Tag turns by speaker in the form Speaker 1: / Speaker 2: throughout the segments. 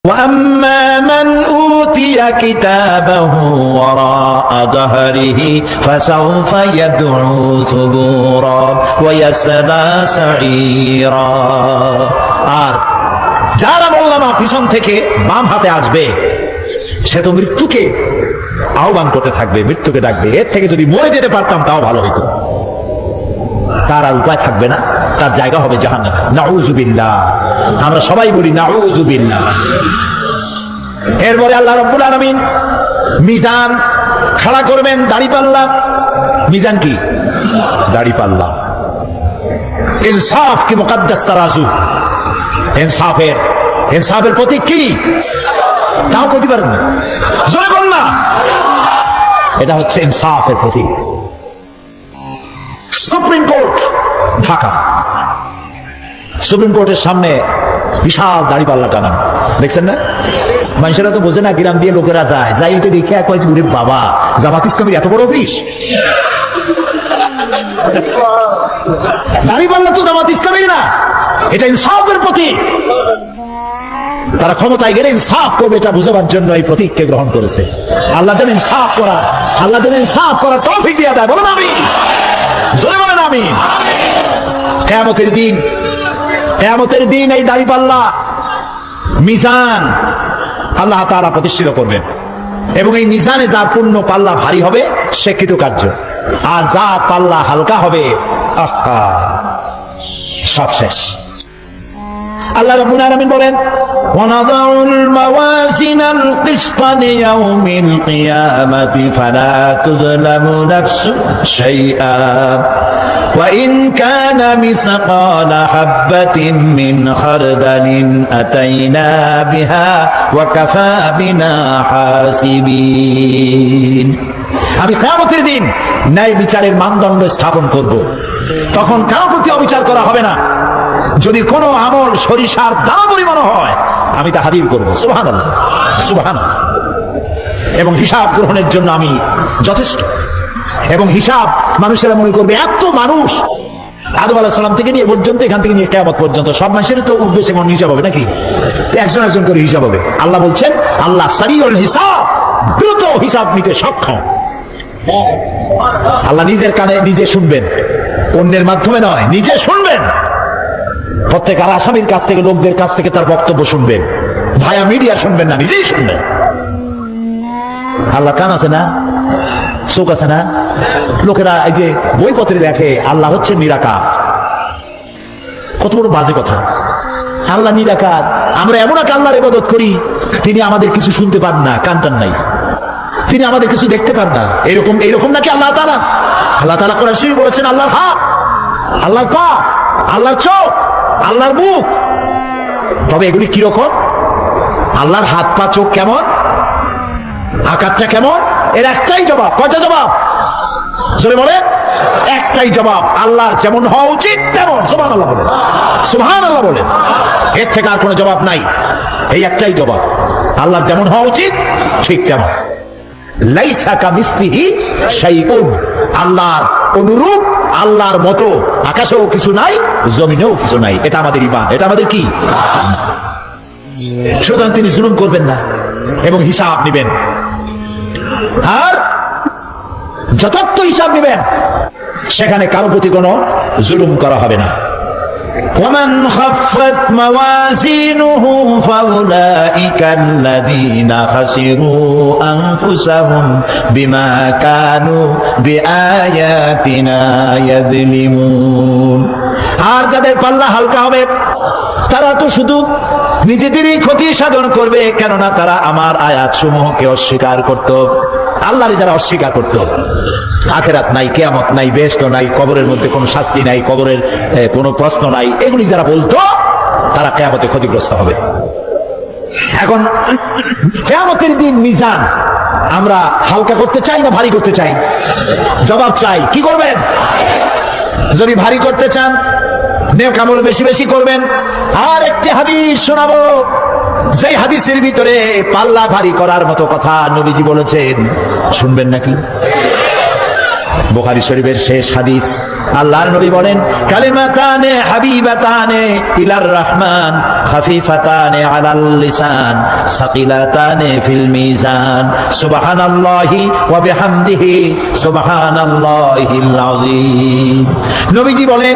Speaker 1: وأما من أوتي كتابه وراء ظهره فسوف يدعو ثبورا ويصلى سعيرا। আর যারা মোল্লামা পিছন থেকে বাম হাতে আসবে সে তো মৃত্যুকে আহ্বান করতে থাকবে, মৃত্যুকে ডাকবে। এর থেকে যদি মরে যেতে পারতাম তাও ভালো হইতো। তার আর উপায় থাকবে না, তার জায়গা হবে জাহান্নামে। নাউযুবিল্লাহ, আমরা সবাই বলি নাউযুবিল্লাহ। এরপরে আল্লাহ রাব্বুল আলামিন মিজান খাড়া করবেন, দাড়িপাল্লা। মিজান কি? দাড়িপাল্লা। ইনসাফ কি মুকদ্দাস তারাজু, ইনসাফের প্রতীক কি? তাও বলতে পারেন না, জোরে বল না। এটা হচ্ছে ইনসাফের প্রতীক। সুপ্রিম কোর্ট ঢাকা, সুপ্রিম কোর্টের সামনে বিশাল দাড়িপাল্লা টানানো, দেখছেন না? মানুষেরা তো বোঝে না, গ্রাম দিয়ে লোকেরা যায়, যাই এটা দেখে এক বাবা, জামাত ইসলামের এত বড় অফিস। দাড়িপাল্লা তো জামাত ইসলামের না, এটা ইনসাফের প্রতীক। তারা ক্ষমতায় গেলে ইনসাফ করবে, এটা বুঝাবার জন্য এই প্রতীককে গ্রহণ করেছে। আল্লাহ যেন ইনসাফ করার তৌফিক দিয়ে দেয়। বলেন আমিন, জোরে বলেন আমিন। কিয়ামতের দিন এই দাড়িপাল্লা মিজান আল্লাহ তাআলা প্রতিষ্ঠিত করবেন, এবং এই মিজানে যা পূর্ণ পাল্লা ভারী হবে সে কৃতকার্য, আর যা পাল্লা হালকা হবে সব শেষ। আল্লাহ রাব্বুল আলামিন বলেন, ওয়ানাদাউল মাওয়াজিনাল কিসতা লিয়াউমিল কিয়ামাতি ফালা তুযলামু নাফসুন শাইআ ওয়া ইন কানা মিসকালা হাববাতিন মিন খারদালিন আতাইনা বিহা ওয়া কাফা বিনা হাসিবিন। আমি কিয়ামতের দিন ন্যায় বিচারের মানদণ্ড স্থাপন করব, তখন কারো প্রতি অবিচার করা হবে না। যদি কোনো আমল সরিষার দানা পরিমাণ হয় আমি তা হাজির করবো। সুবহানাল্লাহ, সুবহানাল্লাহ। এবং হিসাব গ্রহণের জন্য আমি যথেষ্ট। এবং হিসাব মানুষেরা মনে করবে এত মানুষ, আদম আলাইহিস সালাম থেকে নিয়ে পর্যন্ত, এখান থেকে নিয়ে কিয়ামত পর্যন্ত সব মানুষের তো উঠবে সেমন হিসাব হবে নাকি? একজন একজন করে হিসাব হবে। আল্লাহ বলছেন, আল্লাহ সারিউল হিসাব, দ্রুত হিসাব নিতে সক্ষম। আল্লাহ নিজের কানে নিজে শুনবেন, অন্যের মাধ্যমে নয়, নিজে শুনবেন। প্রত্যেক আসামির কাছ থেকে, লোকদের কাছ থেকে তার বক্তব্য শুনবেন, ভায়া মিডিয়া শুনবেন না, নিজেই শুনবেন। আল্লাহ কান আছে না, চোখ আছে না? লোকেরা এই যে বইপত্রে লেখে আল্লাহ হচ্ছে নিরাকার, কত বড় বাজে কথা। আল্লাহ নিরাকার, আমরা এমন এক আল্লাহর ইবাদত করি তিনি আমাদের কিছু শুনতে পান না, কান টান নাই, তিনি আমাদের কিছু দেখতে পান না। এরকম নাকি আল্লাহ তাআলা? আল্লাহ তাআলা কোরআন শরীফে বলেছেন আল্লাহর হাত, আল্লাহর পা, আল্লাহর চোখ, আল্লাহর মুখ। তবে এগুলি কিরকম? আল্লাহর হাত, পা, চোখ কেমন, আকারটা কেমন? এর একটাই জবাব। কয়টা জবাব? জোরে বলে, একটাই জবাব। আল্লাহর যেমন হওয়া উচিত তেমন। সুবহানাল্লাহ বলে, সুবহানাল্লাহ বলে। এর থেকে আর কোনো জবাব নাই, এই একটাই জবাব। আল্লাহর যেমন হওয়া উচিত ঠিক তেমন। লাইসা কামিসলিহি শাইউন, আল্লাহর অনুরূপ, আল্লাহর মতো আকাশেও কিছু নাই, জমিনেও কিছু নাই। এটা আমাদের ঈমান, এটা আমাদের কি? সুতরাং তিনি জুলুম করবেন না এবং হিসাব নেবেন, আর যথার্থ হিসাব নেবেন। সেখানে কারো প্রতি কোনো জুলুম করা হবে না। ومن خفت موازينه فأولئك الذين خسروا أنفسهم بما كانوا بآياتنا يظلمون। আর যাদের পাল্লা হালকা হবে তারা তো শুধু নিজেদেরই ক্ষতি সাধন করবে, কেননা তারা আমার আয়াত সমূহকে অস্বীকার করত। আল্লাহরে যারা অস্বীকার করত, আখিরাত নাই, কিয়ামত নাই, বেহেশত নাই, কবরের মধ্যে কোনো শাস্তি নাই, কবরের কোনো প্রশ্ন নাই, এগুলি যারা বলতো তারা কিয়ামতে ক্ষতিগ্রস্ত হবে। এখন কিয়ামতের দিন মিজান আমরা হালকা করতে চাই না ভারী করতে চাই? জবাব চাই। কি করবেন? যদি ভারী করতে চান নেক আমল বেশি বেশি করবেন। আর একটি হাদিস শোনাবো, যেই হাদিসের ভিতরে পাল্লা ভারী করার মতো কথা নবীজি বলেছেন, শুনবেন নাকি? বুখারী শরীফের শেষ হাদিস, আল্লাহর নবী বলেন, কালিমাতানে হাবিবাতানে ইলার রহমান খাফিফাতানে আলাল লিসান সাকিলাতানে ফিল মিজান সুবহানাল্লাহি ওয়া বিহামদিহি সুবহানাল্লাহিল আযীম। নবীজি বলেন,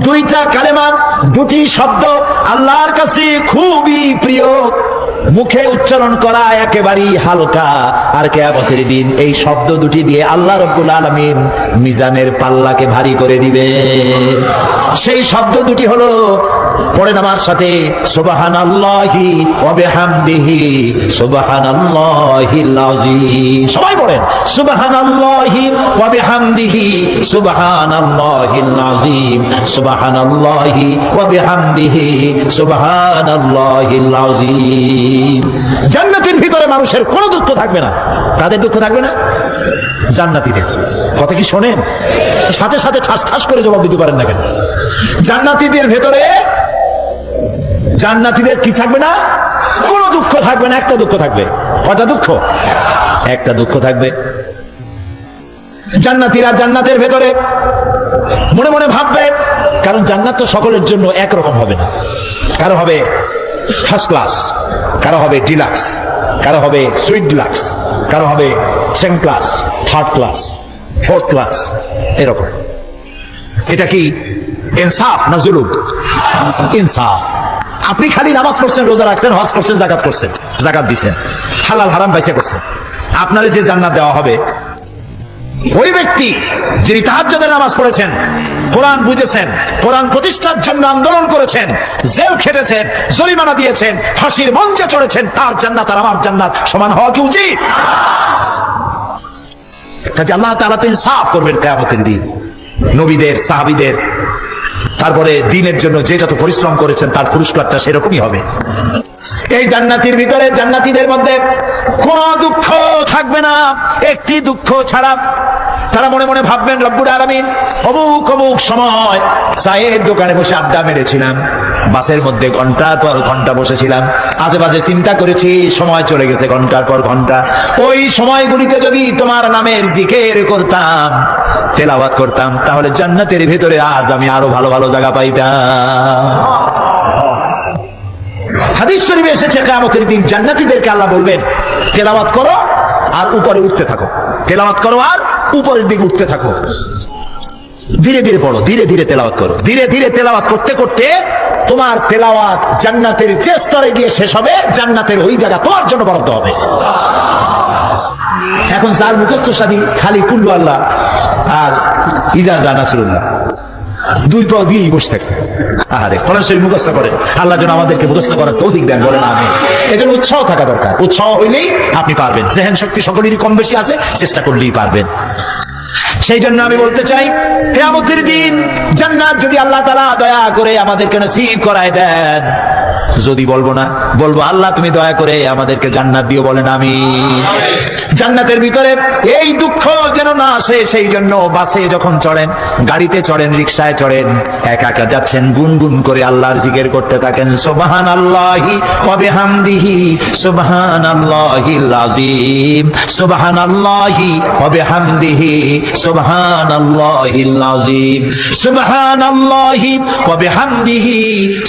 Speaker 1: দুইটা কালেমা, দুটি শব্দ আল্লাহর কাছে খুবই প্রিয়, মুখে উচ্চারণ করা একেবারেই হালকা, আর কিয়ামতের দিন এই শব্দ দুটি দিয়ে আল্লাহ রাব্বুল আলামিন মিজানের পাল্লাকে ভারী করে দিবে। সেই শব্দ দুটি হলো, পড়েন আমার সাথে, সুবহানাল্লাহি ওয়া বিহামদিহি সুবহানাল্লাহিল আযীম। সবাই পড়েন, সুবহানাল্লাহি ওয়া বিহামদিহি সুবহানাল্লাহিল আযীম, সুবহানাল্লাহি ওয়া বিহামদিহি সুবহানাল্লাহিল আযীম। জান্নাতের ভিতরে মানুষের কোনো দুঃখ থাকবে না। তাদের দুঃখ থাকবে না? জান্নাতীদের কথা কি শোনেন? সাথে সাথে ঠাস ঠাস করে জবাব দিতে পারেন না কেন? জান্নাতীদের ভেতরে, জান্নাতীদের কি থাকবে না? কোনো দুঃখ থাকবে না। একটা দুঃখ থাকবে। কয়টা দুঃখ? একটা দুঃখ থাকবে। জান্নাতীরা জান্নাতের ভেতরে মনে মনে ভাববে, কারণ জান্নাত তো সকলের জন্য একরকম হবে না। কারো হবে ফার্স্ট ক্লাস, কারো হবে ডিলাক্স, কারো হবে সুইট ডিলাক্স, কারো হবে second class, third class, fourth class, এরকম। এটা কি ইনসাফ না জুলুম? ইনসাফ। আপনি খালি নামাজ পড়ছেন, রোজা রাখছেন, হজ করছেন, যাকাত করছেন, যাকাত দিচ্ছেন, হালাল হারাম বাইসা করছেন, আপনার যে জান্নাত দেওয়া হবে, ওই ব্যক্তি যিনি তাহাজ্জুদের নামাজ পড়েছেন, কোরআন বুঝেছেন, কোরআন প্রতিষ্ঠার জন্য আন্দোলন করেছেন, জেল খেটেছেন, জরিমানা দিয়েছেন, ফাঁসির মঞ্চে চড়েছেন, তার জান্নাত আর আমার জান্নাত সমান হওয়া কি উচিত? কাজে আল্লাহ তাআলা তো ইনসাফ করবেন কিয়ামতের দিন। নবীদের, সাহাবীদের, তারপরে দ্বীনের জন্য যে যত পরিশ্রম করেছেন তার পুরস্কারটা সেরকমই হবে। এই জান্নাতের ভিতরে, জান্নাতীদের মধ্যে কোনো দুঃখ থাকবে না, একটি দুঃখ ছাড়া। তারা মনে মনে ভাববেন, রব্বুল আলামিন, অমুক অমুক সময় চায়ের দোকানে বসে আড্ডা মেরেছিলাম, বাসের মধ্যে ঘন্টার পর ঘন্টা বসেছিলাম, আজে বাজে চিন্তা করেছি, সময় চলে গেছে ঘন্টার পর ঘন্টা। ওই সময়গুলিতে যদি তোমার নামের জিকির করতাম, তেলাওয়াত করতাম, তাহলে জান্নাতের ভিতরে আজ আমি আরো ভালো ভালো জায়গা পাইতাম। হাদিস শরীফে এসেছে, কিয়ামতের দিন জান্নাতীদেরকে আল্লাহ বলবেন, তেলাওয়াত করো আর উপরে উঠতে থাকো, তেলাওয়াত করো আর উপরের দিকে উঠতে থাকো, ধীরে ধীরে পড়ো, ধীরে ধীরে তেলাওয়াত করো। ধীরে ধীরে তেলাওয়াত করতে করতে তোমার তেলাওয়াত জান্নাতের যে স্তরে গিয়ে শেষ হবে, জান্নাতের ওই জায়গা তোমার জন্য বরাদ্দ হবে। এখন যার মুখস্থ সাদি খালি কুল্লু আল্লাহ আর ইজা জা নাসরুল্লাহ, দুই পাও দিয়েই বসে থাকে, আরে কোরআন শরীফ মুখস্থ করেন, আল্লাহ যেন আমাদেরকে মুখস্থ করার তৌফিক দেন, বলেন আমিন। এজন্য উৎসাহ থাকা দরকার। উৎসাহ হইলেই আপনি পারবেন। জেহেন শক্তি সকলেরই কম বেশি আছে, চেষ্টা করলেই পারবেন। সেই জন্য আমি বলতে চাই, কিয়ামতের দিন জান্নাত যদি আল্লাহ তাআলা দয়া করে আমাদেরকে নসিব করায় দেন, যদি বলবো না, বলবো আল্লাহ তুমি দয়া করে আমাদেরকে জান্নাত দিও, বলেন আমিন। জান্নাতের ভিতরে এই দুঃখ যেন না আসে, সেই জন্য বাসে যখন চড়েন, গাড়িতে চড়েন, রিকশায় চড়েন, একা একা যাচ্ছেন, গুনগুন করে আল্লাহর জিকির করতে থাকেন, সুবহানাল্লাহি ওয়া বিহামদিহি সুবহানাল্লাহিল আযীম, সুবহানাল্লাহি ওয়া বিহামদিহি সুবহানাল্লাহিল আযীম, সুবহানাল্লাহি ওয়া বিহামদিহি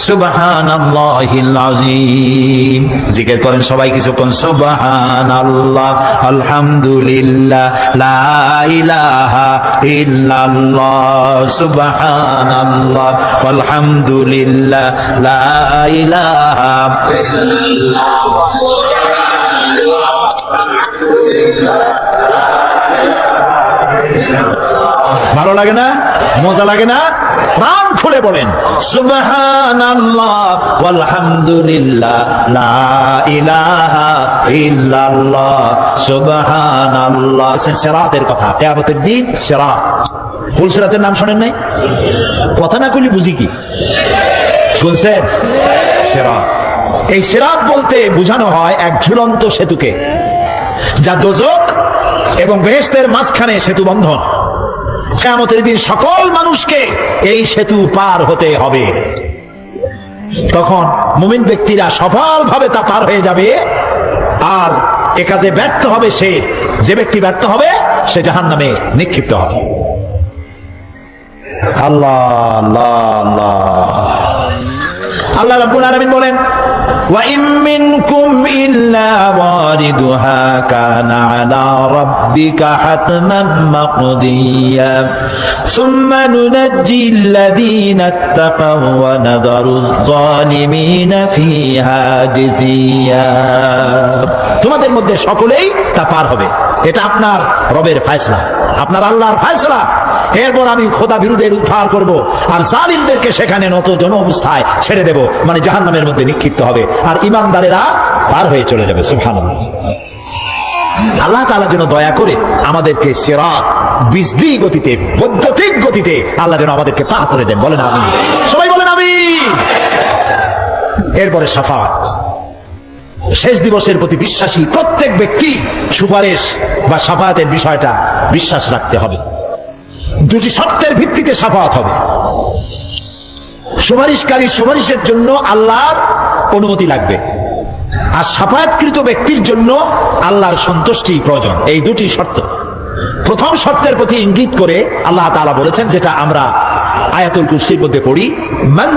Speaker 1: সুবহানাল্লাহিল আযীম। জিকির করেন সবাই কিছুক্ষণ, সুবহানাল্লাহ, আলহামদুলিল্লাহ, লা ইলাহা ইল্লাল্লাহ, সুবহানাল্লাহ, আলহামদুলিল্লাহ, লা ইলাহা ইল্লাল্লাহ। ভালো লাগে না? মজা লাগে না? প্রাণ খুলে বলেন, সুবহানাল্লাহ ওয়ালহামদুলিল্লাহ, লা ইলাহা ইল্লাল্লাহ, সুবহানাল্লাহ। সিরাতের কথা, কিয়ামতের দিন সিরাত, ফুল সিরাতের নাম শুনেন নাই? কথা না কইলে বুঝি কি? শুনছেন? সিরাত। এই সিরাত বলতে বোঝানো হয় এক ঝুলন্ত সেতুকে, যা দোজখ এবং বেহেশতের মাঝখানে সেতু বন্ধন। কিয়ামতের দিন সকল মানুষকে এই সেতু পার হতে হবে। তখন মুমিন ব্যক্তিরা সফলভাবে তা পার হয়ে যাবে, আর এ কাজে ব্যর্থ হবে সে যে ব্যক্তি ব্যর্থ হবে সে জাহান্নামে নিক্ষিপ্ত হবে। আল্লাহ আল্লাহ আল্লাহ আল্লাহ রাব্বুল আলামিন বলেন, ওয়া ইম মিনকুম ইল্লা ওয়ারিদুহা কানা আলা রাব্বিকা হাতমান মাকদিয়া সুম্মা নুনাজ্জিল্লাযীনা ইত্তাকাও ওয়া নাযারুয যালিমিনা ফিহা জিসিয়া। তোমাদের মধ্যে সকলেই তা পার হবে, এটা আপনার রবের ফয়সালা, আপনার আল্লাহর ফয়সালা। এরপর আমি খোদা বিরুদ্ধের উদ্ধার করব, আর জালিমদেরকে সেখানে নত জন অবস্থায় ছেড়ে দেব, মানে জাহান্নামের মধ্যে নিক্ষিপ্ত হবে, আর ইমানদারেরা পার হয়ে চলে যাবে। সুবহানাল্লাহ। আল্লাহ তাআলা যেন দয়া করে আমাদেরকে সিরাত বিজলি গতিতে, বৈদ্যুতিক গতিতে আল্লাহ যেন আমাদেরকে পার করে দেন। বলেন আমিন, সবাই বলেন আমিন। এরপরে শাফাত, শেষ দিবসের প্রতি বিশ্বাসী প্রত্যেক ব্যক্তি সুপারিশ বা শাফাতের বিষয়টা বিশ্বাস রাখতে হবে। দুটি শর্তের ভিত্তিতে শাফাত হবে। সুপারিশকারী সুপারিশের জন্য আল্লাহর অনুমতি লাগবে, আর শাফায়াতকৃত ব্যক্তির জন্য আল্লাহর সন্তুষ্টি প্রয়োজন। এই দুটি শর্ত। প্রথম শর্তের প্রতি ইঙ্গিত করে আল্লাহ তাআলা বলেছেন, যেটা আমরা আয়াতুল কুরসির মধ্যে পড়ি, মান